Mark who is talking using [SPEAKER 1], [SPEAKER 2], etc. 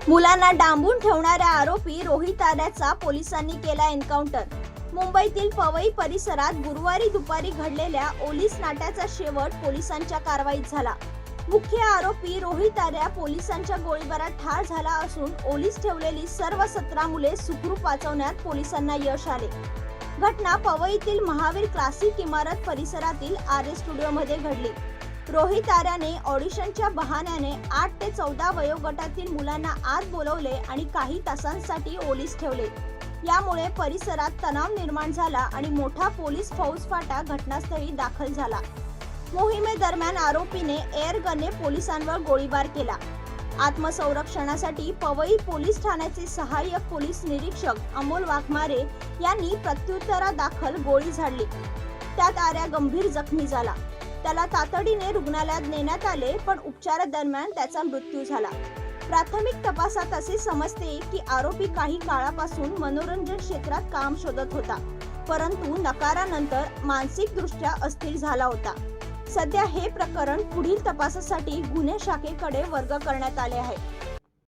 [SPEAKER 1] मुलांना डांबून ठेवणाऱ्या आरोपी रोहित आर्याचा पोलिसांनी केला एन्काउंटर। मुंबईतील पवई परिसरात गुरुवारी दुपारी घडलेल्या ओलीस नाट्याचा शेवट पोलिसांच्या कारवाईत झाला। मुख्य आरोपी रोहित आर्या पोलिसांच्या गोळीबारात ठार झाला असून ओलीस ठेवलेली सर्व 17 मुले सुखरूप वाचवण्यात पोलिसांना यश आले। घटना पवईतील महावीर क्लासिक इमारत परिसरातील आर्य स्टुडिओमध्ये घडली। रोहित आर्याने ऑडिशनच्या बहाण्याने 8 ते 14 वयोगटातील मुलांना आत बोलवले आणि काही तासांसाठी ओलीस ठेवले। यामुळे परिसरात तणाव निर्माण झाला आणि मोठा पोलीस फौजफाटा घटनास्थळी दाखल झाला। मोहिमेदरम्यान आरोपीने एअर गनने पोलिसांवर गोळीबार केला। आत्मसंरक्षणासाठी पवई पोलीस ठाण्याचे सहाय्यक पोलीस निरीक्षक अमोल वाघमारे यांनी प्रत्युत्तरादाखल गोळी झाडली। त्यात आर्या गंभीर जखमी झाला। त्याला तातडीने रुग्णालयात नेण्यात आले, पण उपचारादरम्यान त्याचा मृत्यू झाला। प्राथमिक तपासात असे समजते की आरोपी काही काळापासून मनोरंजन क्षेत्रात काम शोधत होता, परंतु नकारानंतर मानसिकदृष्ट्या अस्थिर झाला होता। सध्या हे प्रकरण पुढील तपासासाठी गुन्हे शाखेकडे वर्ग करण्यात आले आहे।